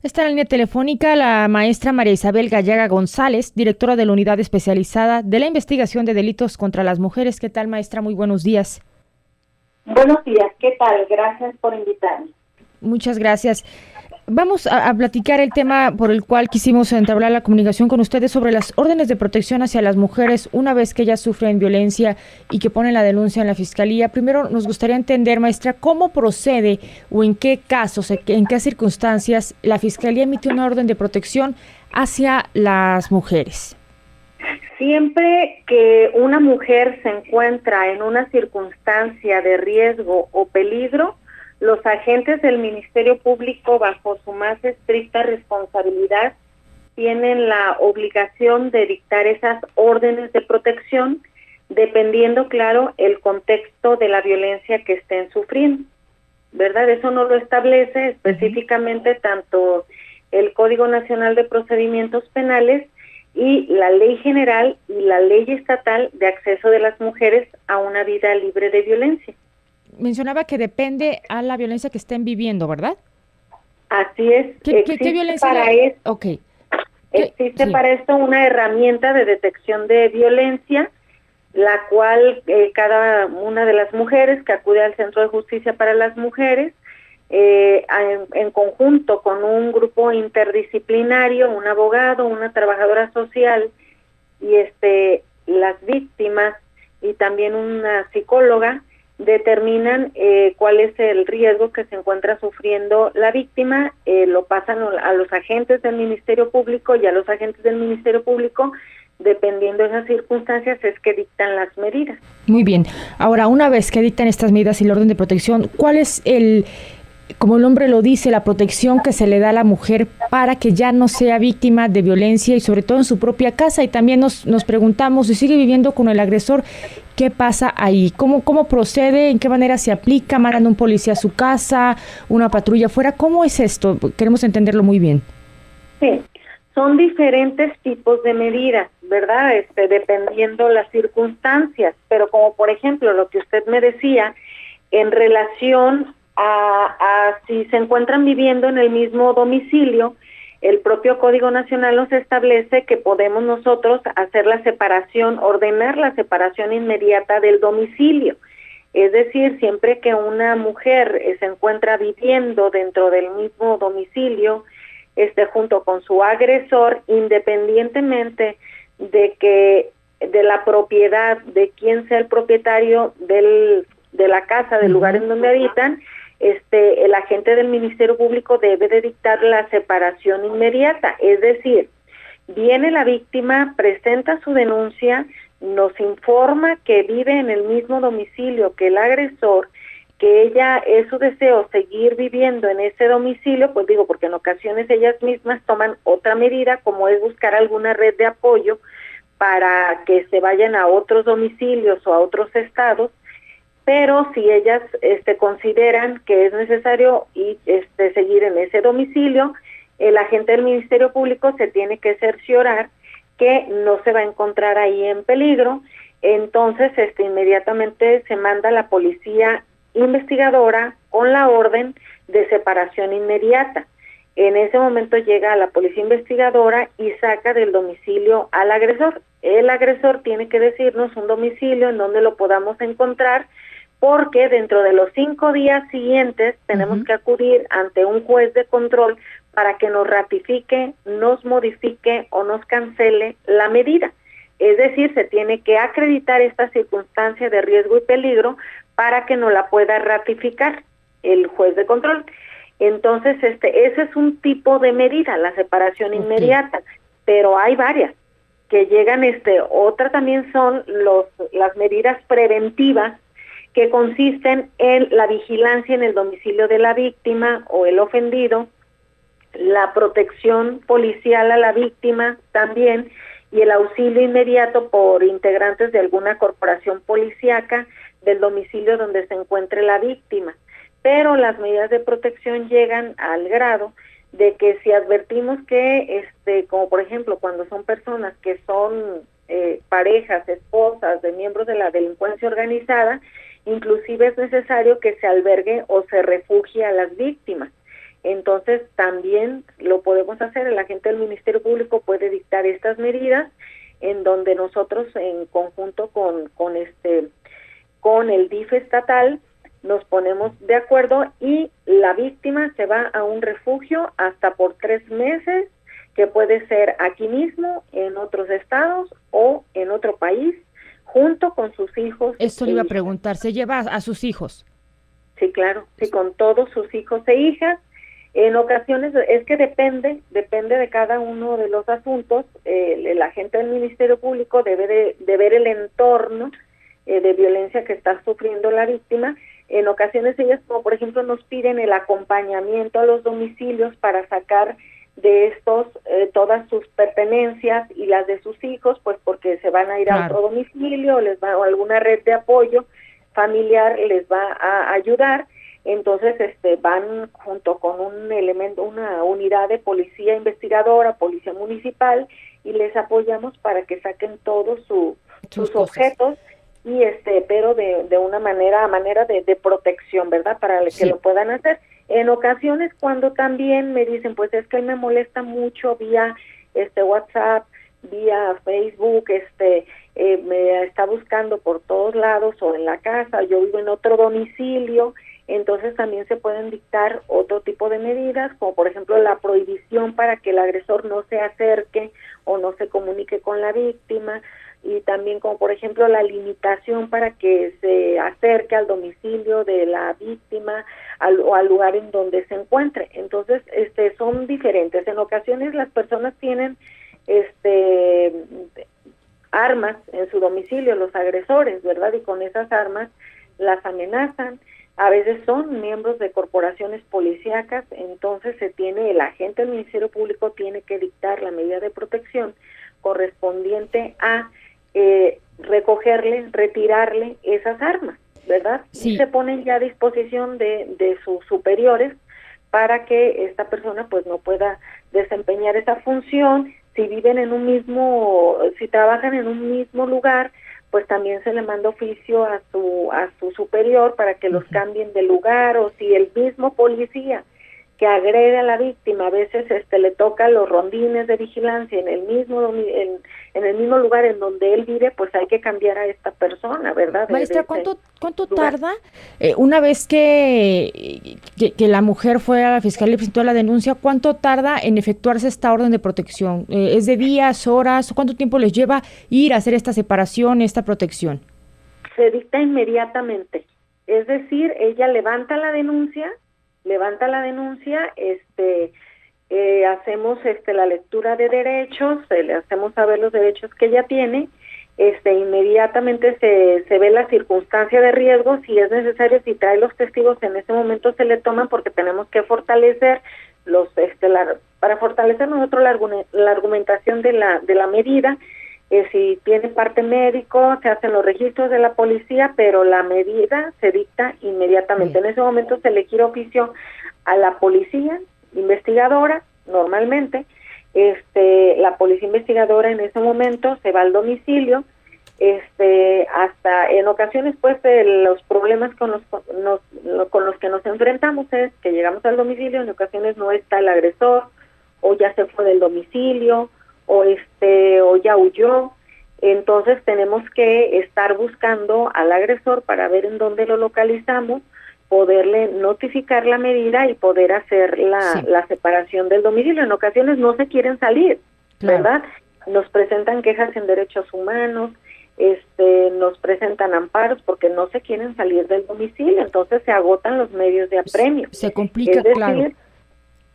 Está en la línea telefónica la maestra María Isabel Gallaga González, directora de la Unidad Especializada de la Investigación de Delitos contra las Mujeres. ¿Qué tal, maestra? Muy buenos días. Buenos días, ¿qué tal? Gracias por invitarme. Muchas gracias. Vamos a platicar el tema por el cual quisimos entablar la comunicación con ustedes sobre las órdenes de protección hacia las mujeres una vez que ellas sufren violencia y que ponen la denuncia en la Fiscalía. Primero nos gustaría entender, maestra, cómo procede o en qué casos, en qué circunstancias la Fiscalía emite una orden de protección hacia las mujeres. Siempre que una mujer se encuentra en una circunstancia de riesgo o peligro, los agentes del Ministerio Público, bajo su más estricta responsabilidad, tienen la obligación de dictar esas órdenes de protección, dependiendo, claro, el contexto de la violencia que estén sufriendo, ¿verdad? Eso no lo establece específicamente tanto el Código Nacional de Procedimientos Penales y la Ley General y la Ley Estatal de Acceso de las Mujeres a una vida libre de violencia. Mencionaba que depende a la violencia que estén viviendo, ¿verdad? Así es. ¿Qué violencia? Okay. Existe para esto una herramienta de detección de violencia, la cual cada una de las mujeres que acude al Centro de Justicia para las Mujeres, en conjunto con un grupo interdisciplinario, un abogado, una trabajadora social y las víctimas y también una psicóloga, determinan cuál es el riesgo que se encuentra sufriendo la víctima, lo pasan a los agentes del Ministerio Público y a los agentes del Ministerio Público, dependiendo de esas circunstancias, es que dictan las medidas. Muy bien. Ahora, una vez que dictan estas medidas y el orden de protección, ¿cuál es como el nombre lo dice, la protección que se le da a la mujer para que ya no sea víctima de violencia y sobre todo en su propia casa? Y también nos preguntamos, si sigue viviendo con el agresor, ¿qué pasa ahí? ¿Cómo procede? ¿En qué manera se aplica? ¿Mandan un policía a su casa? ¿Una patrulla afuera? ¿Cómo es esto? Queremos entenderlo muy bien. Sí, son diferentes tipos de medidas, ¿verdad? Dependiendo las circunstancias, pero como por ejemplo lo que usted me decía, en relación a si se encuentran viviendo en el mismo domicilio, el propio Código Nacional nos establece que podemos nosotros hacer la separación, ordenar la separación inmediata del domicilio. Es decir, siempre que una mujer se encuentra viviendo dentro del mismo domicilio, junto con su agresor, independientemente de la propiedad, de quién sea el propietario de la casa, del lugar en donde habitan, el agente del Ministerio Público debe de dictar la separación inmediata. Es decir, viene la víctima, presenta su denuncia, nos informa que vive en el mismo domicilio que el agresor, que ella es su deseo seguir viviendo en ese domicilio, pues digo, porque en ocasiones ellas mismas toman otra medida, como es buscar alguna red de apoyo para que se vayan a otros domicilios o a otros estados, pero si ellas consideran que es necesario seguir en ese domicilio, el agente del Ministerio Público se tiene que cerciorar que no se va a encontrar ahí en peligro. Entonces inmediatamente se manda a la policía investigadora con la orden de separación inmediata. En ese momento llega la policía investigadora y saca del domicilio al agresor. El agresor tiene que decirnos un domicilio en donde lo podamos encontrar, porque dentro de los 5 días siguientes tenemos que acudir ante un juez de control para que nos ratifique, nos modifique o nos cancele la medida. Es decir, se tiene que acreditar esta circunstancia de riesgo y peligro para que nos la pueda ratificar el juez de control. Entonces, ese es un tipo de medida, la separación inmediata, pero hay varias que llegan. Otra también son las medidas preventivas, que consisten en la vigilancia en el domicilio de la víctima o el ofendido, la protección policial a la víctima también, y el auxilio inmediato por integrantes de alguna corporación policíaca del domicilio donde se encuentre la víctima. Pero las medidas de protección llegan al grado de que si advertimos que, como por ejemplo cuando son personas que son parejas, esposas de miembros de la delincuencia organizada, inclusive es necesario que se albergue o se refugie a las víctimas. Entonces también lo podemos hacer, el agente del Ministerio Público puede dictar estas medidas en donde nosotros en conjunto con el DIF estatal nos ponemos de acuerdo y la víctima se va a un refugio hasta por 3 meses, que puede ser aquí mismo, en otros estados o en otro país, junto con sus hijos. Esto le iba a preguntar, ¿se lleva a sus hijos? Sí, claro, sí, con todos sus hijos e hijas. En ocasiones es que depende de cada uno de los asuntos. El agente del Ministerio Público debe de ver el entorno de violencia que está sufriendo la víctima. En ocasiones ellas, como por ejemplo, nos piden el acompañamiento a los domicilios para sacar de estos todas sus pertenencias y las de sus hijos, pues porque se van a ir a otro domicilio, o alguna red de apoyo familiar les va a ayudar. Entonces van junto con una unidad de policía investigadora, policía municipal, y les apoyamos para que saquen todos sus objetos, y pero de una manera de protección, ¿verdad? Para que lo puedan hacer. En ocasiones cuando también me dicen, pues es que él me molesta mucho vía WhatsApp, vía Facebook, me está buscando por todos lados o en la casa, yo vivo en otro domicilio. Entonces también se pueden dictar otro tipo de medidas, como por ejemplo la prohibición para que el agresor no se acerque o no se comunique con la víctima, y también como por ejemplo la limitación para que se acerque al domicilio de la víctima o al lugar en donde se encuentre. Entonces son diferentes. En ocasiones las personas tienen armas en su domicilio, los agresores, ¿verdad? Y con esas armas las amenazan. A veces son miembros de corporaciones policíacas. Entonces el agente del Ministerio Público tiene que dictar la medida de protección correspondiente a recogerle, retirarle esas armas, ¿verdad? Sí. Y se ponen ya a disposición de sus superiores para que esta persona pues no pueda desempeñar esa función. Si viven si trabajan en un mismo lugar, pues también se le manda oficio a su superior para que los cambien de lugar, o si el mismo policía que agrede a la víctima a veces le toca los rondines de vigilancia en el mismo lugar en donde él vive, pues hay que cambiar a esta persona, ¿verdad? Maestra, ¿cuánto tarda una vez que la mujer fue a la fiscalía y presentó la denuncia? ¿Cuánto tarda en efectuarse esta orden de protección? ¿Es de días, horas? ¿Cuánto tiempo les lleva ir a hacer esta separación, esta protección? Se dicta inmediatamente, es decir, ella levanta la denuncia, hacemos la lectura de derechos, le hacemos saber los derechos que ella tiene, inmediatamente se ve la circunstancia de riesgo, si es necesario, si trae los testigos, en ese momento se le toman, porque tenemos que fortalecer para fortalecer nosotros la argumentación de la medida. Si tiene parte médico, se hacen los registros de la policía, pero la medida se dicta inmediatamente. En ese momento se le gira oficio a la policía investigadora, normalmente. La policía investigadora en ese momento se va al domicilio. Hasta en ocasiones, pues, los problemas con los que nos enfrentamos es que llegamos al domicilio, en ocasiones no está el agresor, o ya se fue del domicilio, o ya huyó. Entonces tenemos que estar buscando al agresor para ver en dónde lo localizamos, poderle notificar la medida y poder hacer la separación del domicilio. En ocasiones no se quieren salir, ¿verdad? Nos presentan quejas en derechos humanos, nos presentan amparos porque no se quieren salir del domicilio, entonces se agotan los medios de apremio. Se complica, es decir, claro.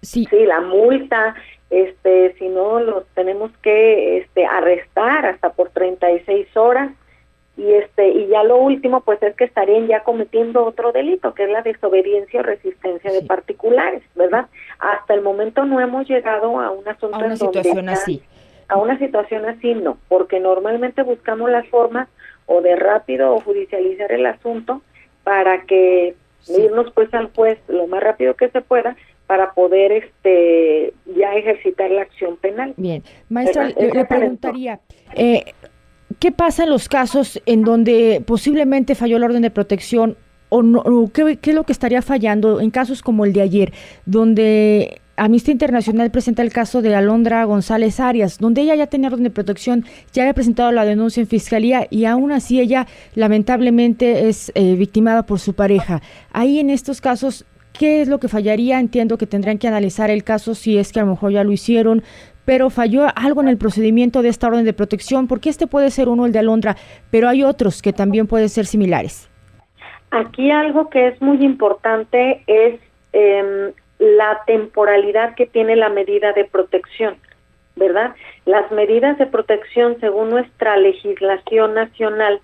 Sí, la multa, si no los tenemos que arrestar hasta por 36 horas, y ya lo último pues es que estarían ya cometiendo otro delito, que es la desobediencia o resistencia de particulares, ¿verdad? Hasta el momento no hemos llegado a un asunto a una situación así. A una situación así no, porque normalmente buscamos las formas o de rápido o judicializar el asunto para que irnos pues al juez lo más rápido que se pueda, para poder ya ejercitar la acción penal. Bien, maestra, le preguntaría, ¿qué pasa en los casos en donde posiblemente falló la orden de protección o no, qué es lo que estaría fallando en casos como el de ayer, donde Amnistía Internacional presenta el caso de Alondra González Arias, donde ella ya tenía orden de protección, ya había presentado la denuncia en fiscalía y aún así ella lamentablemente es victimada por su pareja? Ahí en estos casos, ¿qué es lo que fallaría? Entiendo que tendrán que analizar el caso si es que a lo mejor ya lo hicieron, pero falló algo en el procedimiento de esta orden de protección, porque este puede ser uno, el de Alondra, pero hay otros que también pueden ser similares. Aquí algo que es muy importante es la temporalidad que tiene la medida de protección, ¿verdad? Las medidas de protección, según nuestra legislación nacional,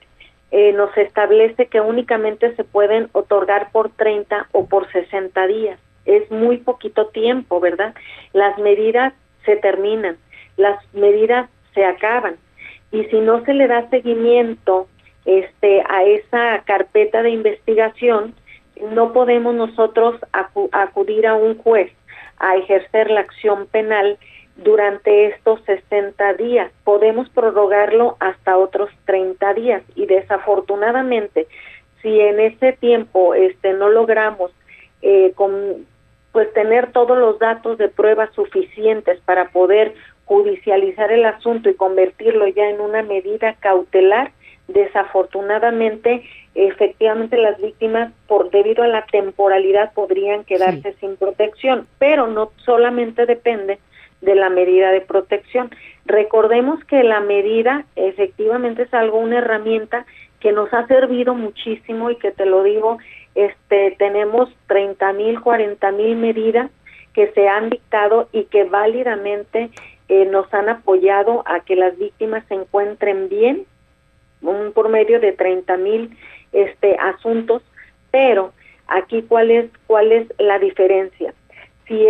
nos establece que únicamente se pueden otorgar por 30 o por 60 días. Es muy poquito tiempo, ¿verdad? Las medidas se terminan, las medidas se acaban, y si no se le da seguimiento a esa carpeta de investigación, no podemos nosotros acudir a un juez a ejercer la acción penal durante estos 60 días. Podemos prorrogarlo hasta otros 30 días y desafortunadamente, si en ese tiempo no logramos pues tener todos los datos de pruebas suficientes para poder judicializar el asunto y convertirlo ya en una medida cautelar, desafortunadamente, efectivamente las víctimas, debido a la temporalidad, podrían quedarse sin protección, pero no solamente depende de la medida de protección. Recordemos que la medida efectivamente es una herramienta que nos ha servido muchísimo, y que te lo digo, tenemos 30,000, 40,000 medidas que se han dictado y que válidamente nos han apoyado a que las víctimas se encuentren bien, por medio de 30,000 asuntos. Pero aquí cuál es la diferencia. Si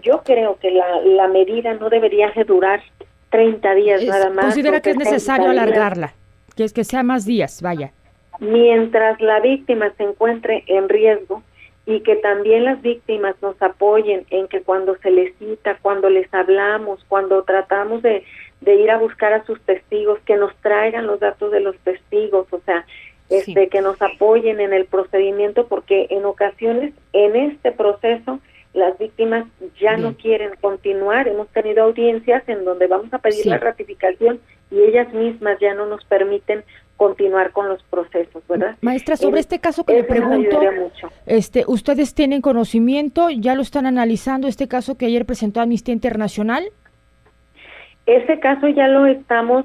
yo creo que la medida no debería de durar 30 días nada más. Considera que es necesario alargarla, que sea más días, vaya. Mientras la víctima se encuentre en riesgo, y que también las víctimas nos apoyen en que cuando se les cita, cuando les hablamos, cuando tratamos de ir a buscar a sus testigos, que nos traigan los datos de los testigos, o sea, que nos apoyen en el procedimiento, porque en ocasiones en este proceso las víctimas ya no quieren continuar. Hemos tenido audiencias en donde vamos a pedir la ratificación y ellas mismas ya no nos permiten continuar con los procesos, ¿verdad? Maestra, sobre este caso que le pregunto, ¿ustedes tienen conocimiento? ¿Ya lo están analizando, este caso que ayer presentó Amnistía Internacional? Ese caso ya lo estamos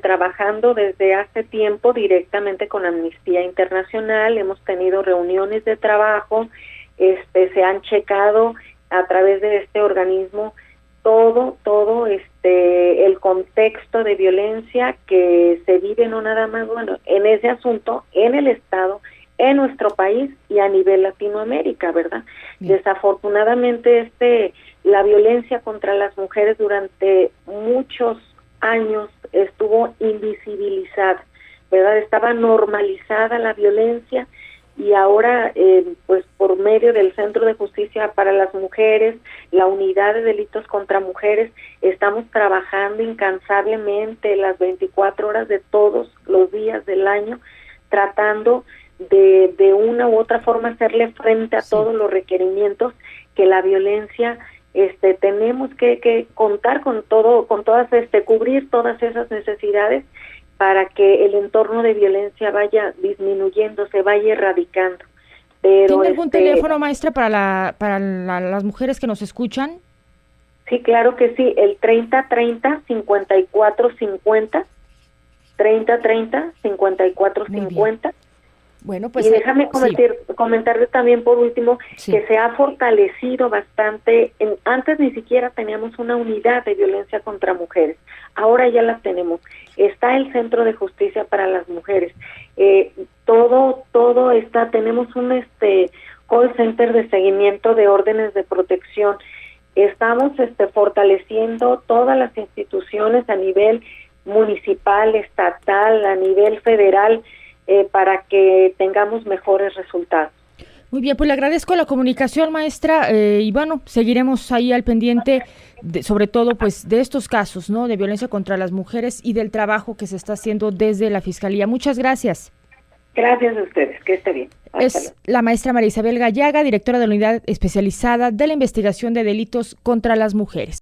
trabajando desde hace tiempo directamente con Amnistía Internacional. Hemos tenido reuniones de trabajo, se han checado a través de este organismo todo el contexto de violencia que se vive, no nada más, en ese asunto, en el Estado, en nuestro país y a nivel Latinoamérica, ¿verdad? Bien. Desafortunadamente, la violencia contra las mujeres durante muchos años estuvo invisibilizada, ¿verdad? Estaba normalizada la violencia, y ahora, pues por medio del Centro de Justicia para las Mujeres, la Unidad de Delitos contra Mujeres, estamos trabajando incansablemente las 24 horas de todos los días del año, tratando de una u otra forma hacerle frente a todos los requerimientos que la violencia, tenemos que contar con cubrir todas esas necesidades, para que el entorno de violencia vaya disminuyendo, se vaya erradicando. Pero ¿tiene algún teléfono, maestra, para las mujeres que nos escuchan? Sí, claro que sí, el 3030-5450, 3030-5450. Bueno, pues y déjame comentarle también por último que se ha fortalecido bastante. Antes ni siquiera teníamos una unidad de violencia contra mujeres, ahora ya la tenemos. Está el Centro de Justicia para las Mujeres, todo está. Tenemos un call center de seguimiento de órdenes de protección. Estamos fortaleciendo todas las instituciones a nivel municipal, estatal, a nivel federal, para que tengamos mejores resultados. Muy bien, pues le agradezco la comunicación, maestra, y bueno, seguiremos ahí al pendiente, sobre todo pues de estos casos, ¿no?, de violencia contra las mujeres y del trabajo que se está haciendo desde la Fiscalía. Muchas gracias. Gracias a ustedes, que esté bien. Hasta luego. La maestra María Isabel Gallaga, directora de la Unidad Especializada de la Investigación de Delitos contra las Mujeres.